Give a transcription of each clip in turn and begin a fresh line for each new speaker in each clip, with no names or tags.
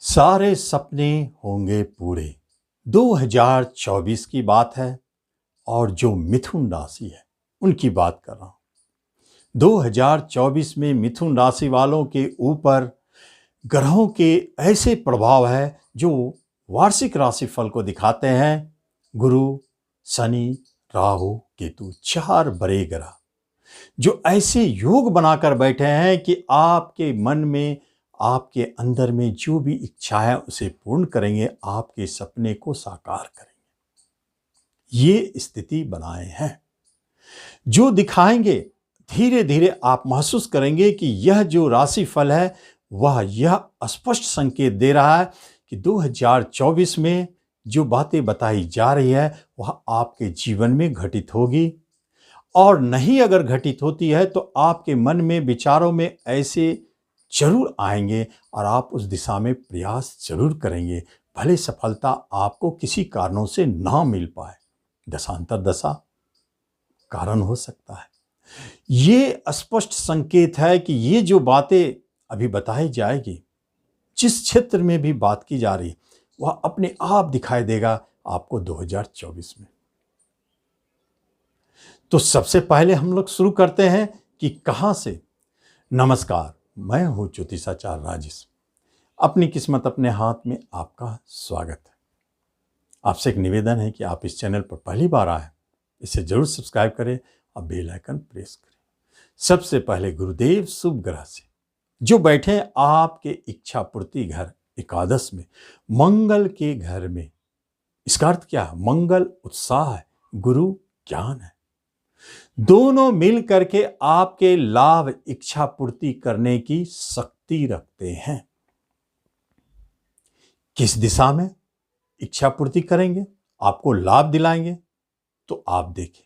सारे सपने होंगे पूरे। 2024 की बात है और जो मिथुन राशि है उनकी बात कर रहा हूं। 2024 में मिथुन राशि वालों के ऊपर ग्रहों के ऐसे प्रभाव है जो वार्षिक राशिफल को दिखाते हैं। गुरु, शनि, राहु, केतु, 4 बड़े ग्रह जो ऐसे योग बनाकर बैठे हैं कि आपके मन में, आपके अंदर में जो भी इच्छा है उसे पूर्ण करेंगे, आपके सपने को साकार करेंगे। ये स्थिति बनाए हैं जो दिखाएंगे। धीरे धीरे आप महसूस करेंगे कि यह जो राशिफल है वह यह स्पष्ट संकेत दे रहा है कि 2024 में जो बातें बताई जा रही है वह आपके जीवन में घटित होगी, और नहीं अगर घटित होती है तो आपके मन में, विचारों में ऐसे जरूर आएंगे और आप उस दिशा में प्रयास जरूर करेंगे, भले सफलता आपको किसी कारणों से ना मिल पाए। दशांतर दशा कारण हो सकता है। ये स्पष्ट संकेत है कि ये जो बातें अभी बताई जाएगी, जिस क्षेत्र में भी बात की जा रही वह अपने आप दिखाई देगा आपको 2024 में। तो सबसे पहले हम लोग शुरू करते हैं कि कहां से। नमस्कार, मैं हूं ज्योतिषाचार्य राजेश। अपनी किस्मत अपने हाथ में आपका स्वागत है। आपसे एक निवेदन है कि आप इस चैनल पर पहली बार आए, इसे जरूर सब्सक्राइब करें और बेल आइकन प्रेस करें। सबसे पहले गुरुदेव शुभ ग्रह से जो बैठे हैं आपके इच्छा पूर्ति घर एकादश में, मंगल के घर में। इसका अर्थ क्या है? मंगल उत्साह है, गुरु ज्ञान है। दोनों मिल करके आपके लाभ इच्छा पूर्ति करने की शक्ति रखते हैं। किस दिशा में इच्छा पूर्ति करेंगे, आपको लाभ दिलाएंगे, तो आप देखें।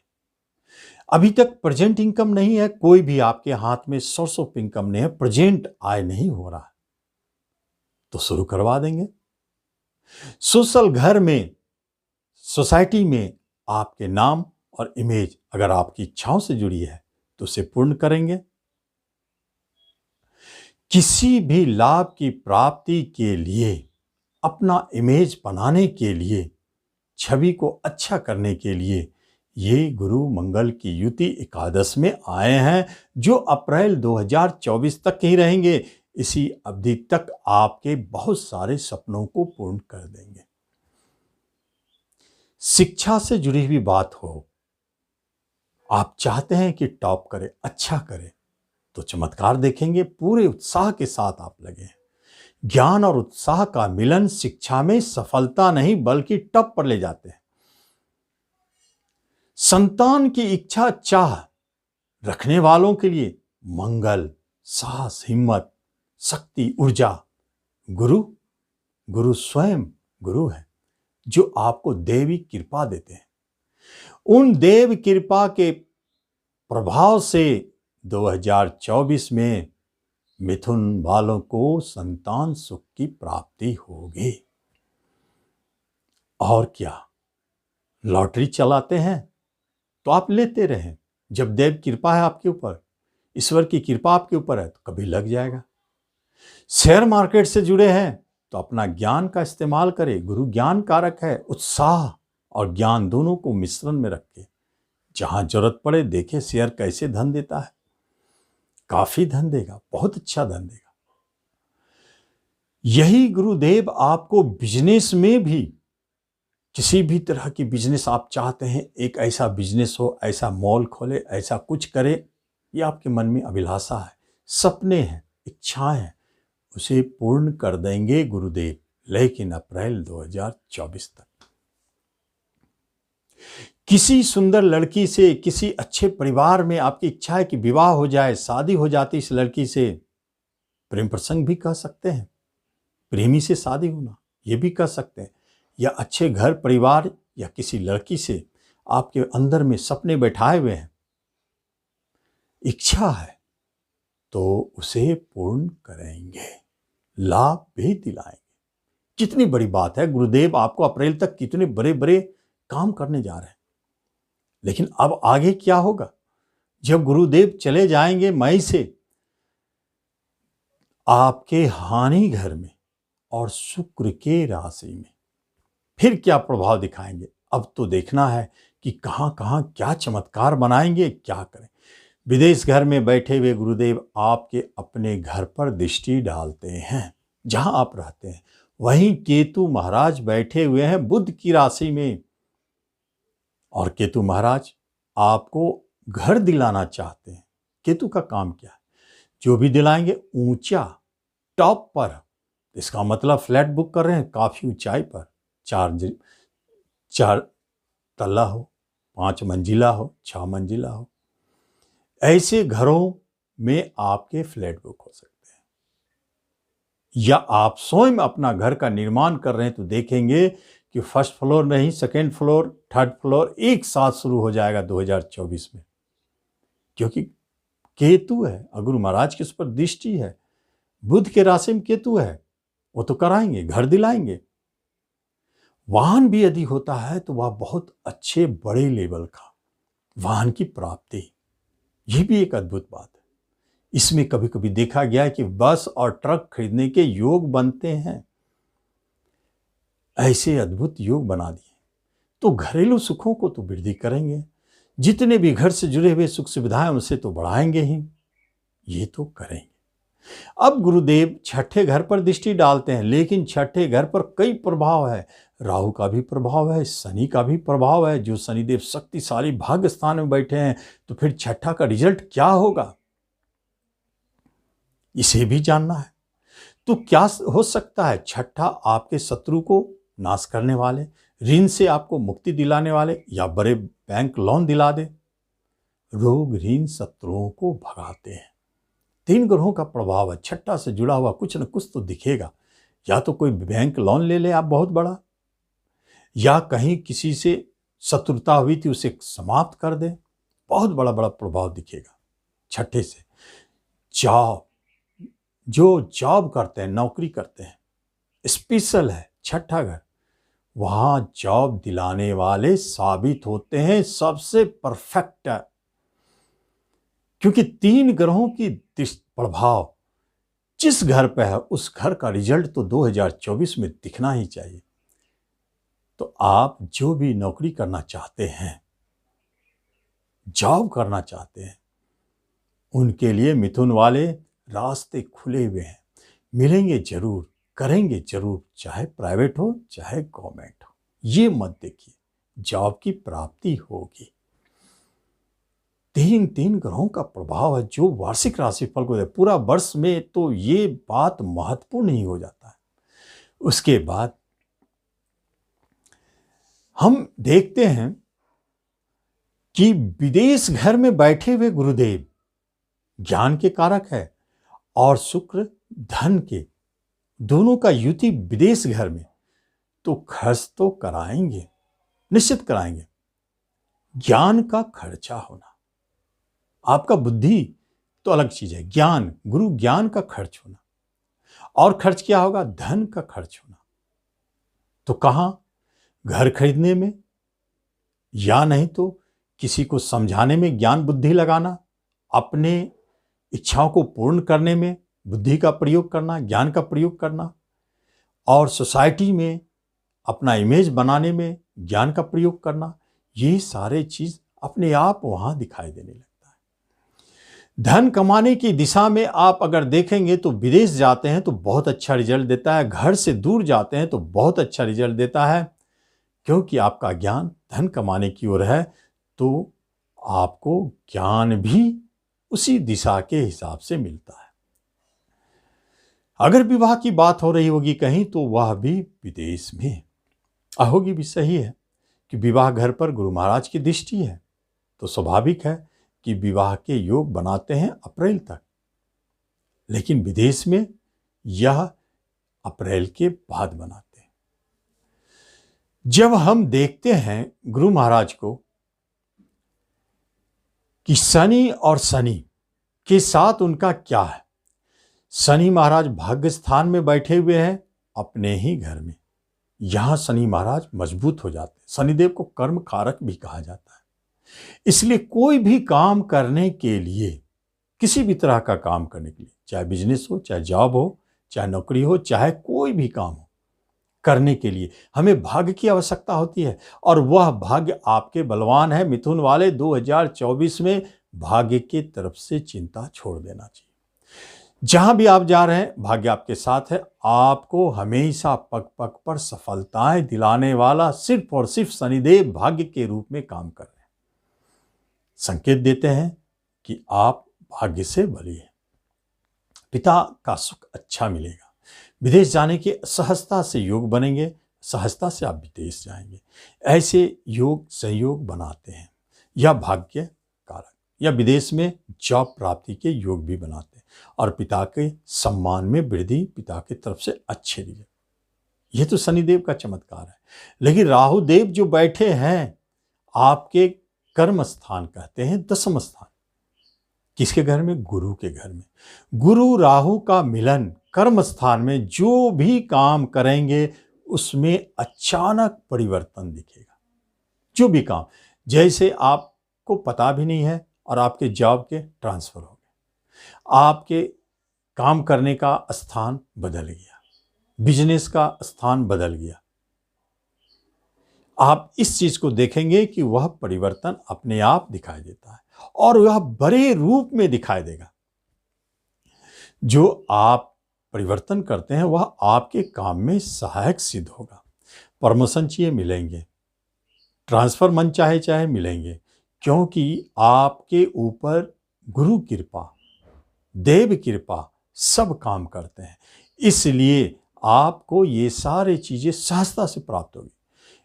अभी तक प्रेजेंट इनकम नहीं है, कोई भी आपके हाथ में सोर्स ऑफ इनकम नहीं है, प्रेजेंट आय नहीं हो रहा है, तो शुरू करवा देंगे। सोशल घर में, सोसाइटी में आपके नाम और इमेज अगर आपकी इच्छाओं से जुड़ी है तो उसे पूर्ण करेंगे। किसी भी लाभ की प्राप्ति के लिए, अपना इमेज बनाने के लिए, छवि को अच्छा करने के लिए ये गुरु मंगल की युति एकादश में आए हैं, जो अप्रैल 2024 तक ही रहेंगे। इसी अवधि तक आपके बहुत सारे सपनों को पूर्ण कर देंगे। शिक्षा से जुड़ी हुई बात हो, आप चाहते हैं कि टॉप करे, अच्छा करे, तो चमत्कार देखेंगे। पूरे उत्साह के साथ आप लगे हैं। ज्ञान और उत्साह का मिलन शिक्षा में सफलता नहीं बल्कि टॉप पर ले जाते हैं। संतान की इच्छा चाह रखने वालों के लिए मंगल, साहस, हिम्मत, शक्ति, ऊर्जा। गुरु स्वयं गुरु है जो आपको देवी कृपा देते हैं। उन देव कृपा के प्रभाव से 2024 में मिथुन वालों को संतान सुख की प्राप्ति होगी। और क्या, लॉटरी चलाते हैं तो आप लेते रहें। जब देव कृपा है आपके ऊपर, ईश्वर की कृपा आपके ऊपर है, तो कभी लग जाएगा। शेयर मार्केट से जुड़े हैं तो अपना ज्ञान का इस्तेमाल करें। गुरु ज्ञान कारक है। उत्साह और ज्ञान दोनों को मिश्रण में रख के जहां जरूरत पड़े देखे शेयर कैसे धन देता है। काफी धन देगा, बहुत अच्छा धन देगा। यही गुरुदेव आपको बिजनेस में भी, किसी भी तरह की बिजनेस आप चाहते हैं, एक ऐसा बिजनेस हो, ऐसा मॉल खोले, ऐसा कुछ करे, ये आपके मन में अभिलाषा है, सपने हैं, इच्छाएं हैं, उसे पूर्ण कर देंगे गुरुदेव, लेकिन अप्रैल 2024 तक। किसी सुंदर लड़की से, किसी अच्छे परिवार में आपकी इच्छा है कि विवाह हो जाए, शादी हो जाती इस लड़की से, प्रेम प्रसंग भी कह सकते हैं, प्रेमी से शादी होना ये भी कह सकते हैं, या अच्छे घर परिवार या किसी लड़की से आपके अंदर में सपने बैठाए हुए हैं, इच्छा है, तो उसे पूर्ण करेंगे, लाभ भी दिलाएंगे। कितनी बड़ी बात है, गुरुदेव आपको अप्रैल तक कितने बड़े बड़े काम करने जा रहे हैं। लेकिन अब आगे क्या होगा? जब गुरुदेव चले जाएंगे मई से, आपके हानि घर में और शुक्र के राशि में। फिर क्या प्रभाव दिखाएंगे? अब तो देखना है कि कहाँ कहाँ क्या चमत्कार बनाएंगे, क्या करें। विदेश घर में बैठे हुए गुरुदेव आपके अपने घर पर दृष्टि डालते हैं, जहां आप रहते हैं। वहीं केतु महाराज बैठे हुए हैं बुध की राशि में, और केतु महाराज आपको घर दिलाना चाहते हैं। केतु का काम क्या है? जो भी दिलाएंगे ऊंचा, टॉप पर। इसका मतलब फ्लैट बुक कर रहे हैं काफी ऊंचाई पर, चार तल्ला हो, 5 मंजिला हो, 6 मंजिला हो। ऐसे घरों में आपके फ्लैट बुक हो सकते हैं। या आप स्वयं अपना घर का निर्माण कर रहे हैं तो देखेंगे कि फर्स्ट फ्लोर नहीं, सेकेंड फ्लोर, थर्ड फ्लोर एक साथ शुरू हो जाएगा 2024 में। क्योंकि केतु है, गुरु महाराज के उस पर दृष्टि है, बुध के राशि में केतु है, वो तो कराएंगे, घर दिलाएंगे। वाहन भी यदि होता है तो वह बहुत अच्छे बड़े लेवल का वाहन की प्राप्ति, ये भी एक अद्भुत बात है। इसमें कभी कभी देखा गया है कि बस और ट्रक खरीदने के योग बनते हैं। ऐसे अद्भुत योग बना दिए तो घरेलू सुखों को तो वृद्धि करेंगे, जितने भी घर से जुड़े हुए सुख सुविधाएं उसे तो बढ़ाएंगे ही, ये तो करेंगे। अब गुरुदेव छठे घर पर दृष्टि डालते हैं, लेकिन छठे घर पर कई प्रभाव है। राहु का भी प्रभाव है, शनि का भी प्रभाव है। जो शनिदेव शक्तिशाली भाग्य स्थान में बैठे हैं, तो फिर छठा का रिजल्ट क्या होगा, इसे भी जानना है। तो क्या हो सकता है? छठा आपके शत्रु को नाश करने वाले, ऋण से आपको मुक्ति दिलाने वाले, या बड़े बैंक लोन दिला दे। रोग ऋण शत्रुओं को भगाते हैं। 3 ग्रहों का प्रभाव है, छठा से जुड़ा हुआ कुछ न कुछ तो दिखेगा। या तो कोई बैंक लोन ले ले आप बहुत बड़ा, या कहीं किसी से शत्रुता हुई थी उसे समाप्त कर दे, बहुत बड़ा बड़ा प्रभाव दिखेगा छठे से। जॉब, जो जॉब करते हैं, नौकरी करते हैं, स्पेशल है छठा घर, वहां जॉब दिलाने वाले साबित होते हैं, सबसे परफेक्ट है। क्योंकि 3 ग्रहों की प्रभाव जिस घर पे है उस घर का रिजल्ट तो 2024 में दिखना ही चाहिए। तो आप जो भी नौकरी करना चाहते हैं, जॉब करना चाहते हैं, उनके लिए मिथुन वाले रास्ते खुले हुए हैं। मिलेंगे जरूर, करेंगे जरूर, चाहे प्राइवेट हो चाहे गवर्नमेंट हो। ये मत देखिए, जॉब की प्राप्ति होगी। 3 ग्रहों का प्रभाव है जो वार्षिक राशिफल को दे। पूरा वर्ष में तो ये बात महत्वपूर्ण ही हो जाता है। उसके बाद हम देखते हैं कि विदेश घर में बैठे हुए गुरुदेव ज्ञान के कारक है, और शुक्र धन के, दोनों का युति विदेश घर में, तो खर्च तो कराएंगे, निश्चित कराएंगे। ज्ञान का खर्चा होना, आपका बुद्धि तो अलग चीज है, ज्ञान, गुरु ज्ञान का खर्च होना। और खर्च क्या होगा? धन का खर्च होना। तो कहां? घर खरीदने में, या नहीं तो किसी को समझाने में ज्ञान बुद्धि लगाना, अपने इच्छाओं को पूर्ण करने में बुद्धि का प्रयोग करना, ज्ञान का प्रयोग करना, और सोसाइटी में अपना इमेज बनाने में ज्ञान का प्रयोग करना। ये सारे चीज अपने आप वहां दिखाई देने लगता है। धन कमाने की दिशा में आप अगर देखेंगे तो विदेश जाते हैं तो बहुत अच्छा रिजल्ट देता है, घर से दूर जाते हैं तो बहुत अच्छा रिजल्ट देता है। क्योंकि आपका ज्ञान धन कमाने की ओर है, तो आपको ज्ञान भी उसी दिशा के हिसाब से मिलता है। अगर विवाह की बात हो रही होगी कहीं, तो वह भी विदेश में होगी। भी सही है कि विवाह घर पर गुरु महाराज की दृष्टि है, तो स्वाभाविक है कि विवाह के योग बनाते हैं अप्रैल तक। लेकिन विदेश में यह अप्रैल के बाद बनाते हैं। जब हम देखते हैं गुरु महाराज को कि शनि और शनि के साथ उनका क्या है, शनि महाराज भाग्य स्थान में बैठे हुए हैं अपने ही घर में। यहां शनि महाराज मजबूत हो जाते हैं। शनिदेव को कर्म कारक भी कहा जाता है। इसलिए कोई भी काम करने के लिए, किसी भी तरह का काम करने के लिए, चाहे बिजनेस हो, चाहे जॉब हो, चाहे नौकरी हो, चाहे कोई भी काम हो, करने के लिए हमें भाग्य की आवश्यकता होती है और वह भाग्य आपके बलवान है। मिथुन वाले 2024 में भाग्य की तरफ से चिंता छोड़ देना चाहिए। जहां भी आप जा रहे हैं भाग्य आपके साथ है। आपको हमेशा पग पग पर सफलताएं दिलाने वाला सिर्फ और सिर्फ शनिदेव भाग्य के रूप में काम कर रहे हैं, संकेत देते हैं कि आप भाग्य से बली हैं। पिता का सुख अच्छा मिलेगा। विदेश जाने के सहजता से योग बनेंगे, सहजता से आप विदेश जाएंगे। ऐसे योग संयोग बनाते हैं या भाग्य कारक, या विदेश में जॉब प्राप्ति के योग भी बनाते हैं और पिता के सम्मान में वृद्धि, पिता की तरफ से अच्छे रिजल्ट। यह तो शनिदेव का चमत्कार है। लेकिन राहु देव जो बैठे हैं आपके कर्म स्थान, कहते हैं दशम स्थान, किसके घर में? गुरु के घर में। गुरु राहु का मिलन कर्म स्थान में, जो भी काम करेंगे उसमें अचानक परिवर्तन दिखेगा। जो भी काम, जैसे आपको पता भी नहीं है और आपके जॉब के ट्रांसफर हो गए, आपके काम करने का स्थान बदल गया, बिजनेस का स्थान बदल गया। आप इस चीज को देखेंगे कि वह परिवर्तन अपने आप दिखाई देता है और वह बड़े रूप में दिखाई देगा। जो आप परिवर्तन करते हैं वह आपके काम में सहायक सिद्ध होगा। प्रमोशन चाहिए, मिलेंगे। ट्रांसफर मन चाहे चाहे मिलेंगे, क्योंकि आपके ऊपर गुरु कृपा, देव कृपा सब काम करते हैं। इसलिए आपको ये सारी चीजें सहजता से प्राप्त होगी।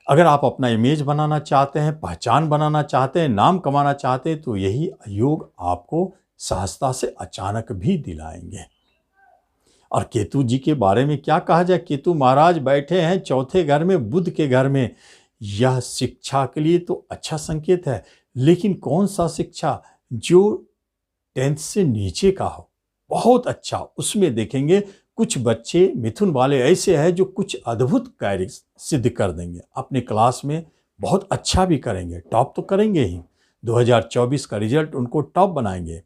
अगर आप अपना इमेज बनाना चाहते हैं, पहचान बनाना चाहते हैं, नाम कमाना चाहते हैं, तो यही योग आपको सहजता से अचानक भी दिलाएंगे। और केतु जी के बारे में क्या कहा जाए? केतु महाराज बैठे हैं चौथे घर में, बुध के घर में। यह शिक्षा के लिए तो अच्छा संकेत है, लेकिन कौन सा शिक्षा? जो 10th से नीचे का हो, बहुत अच्छा। उसमें देखेंगे कुछ बच्चे मिथुन वाले ऐसे हैं जो कुछ अद्भुत कार्य सिद्ध कर देंगे, अपने क्लास में बहुत अच्छा भी करेंगे, टॉप तो करेंगे ही। 2024 का रिजल्ट उनको टॉप बनाएंगे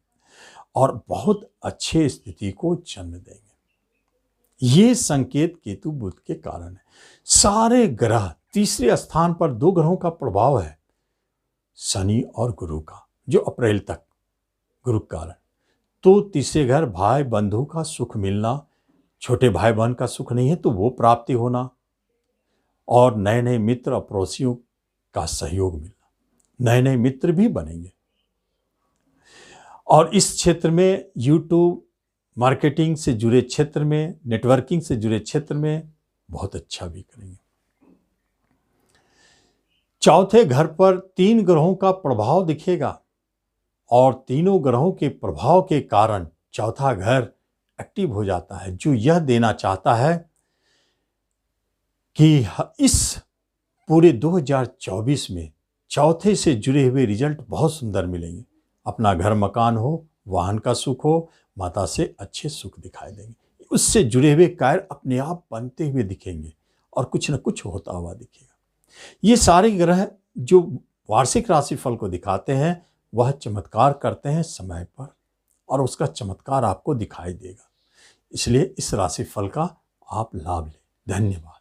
और बहुत अच्छे स्थिति को जन्म देंगे। ये संकेत केतु बुध के कारण है। सारे ग्रह, तीसरे स्थान पर 2 ग्रहों का प्रभाव है, शनि और गुरु का, जो अप्रैल तक गुरु के कारण। तो तीसरे घर भाई बंधु का सुख मिलना, छोटे भाई बहन का सुख नहीं है तो वो प्राप्ति होना, और नए नए मित्र और पड़ोसियों का सहयोग मिलना, नए नए मित्र भी बनेंगे। और इस क्षेत्र में यूट्यूब मार्केटिंग से जुड़े क्षेत्र में, नेटवर्किंग से जुड़े क्षेत्र में बहुत अच्छा भी करेंगे। चौथे घर पर 3 ग्रहों का प्रभाव दिखेगा और तीनों ग्रहों के प्रभाव के कारण चौथा घर एक्टिव हो जाता है, जो यह देना चाहता है कि इस पूरे 2024 में चौथे से जुड़े हुए रिजल्ट बहुत सुंदर मिलेंगे। अपना घर मकान हो, वाहन का सुख हो, माता से अच्छे सुख दिखाई देंगे। उससे जुड़े हुए कार्य अपने आप बनते हुए दिखेंगे और कुछ न कुछ होता हुआ दिखेगा। ये सारे ग्रह जो वार्षिक राशिफल को दिखाते हैं वह चमत्कार करते हैं समय पर, और उसका चमत्कार आपको दिखाई देगा। इसलिए इस राशिफल का आप लाभ लें। धन्यवाद।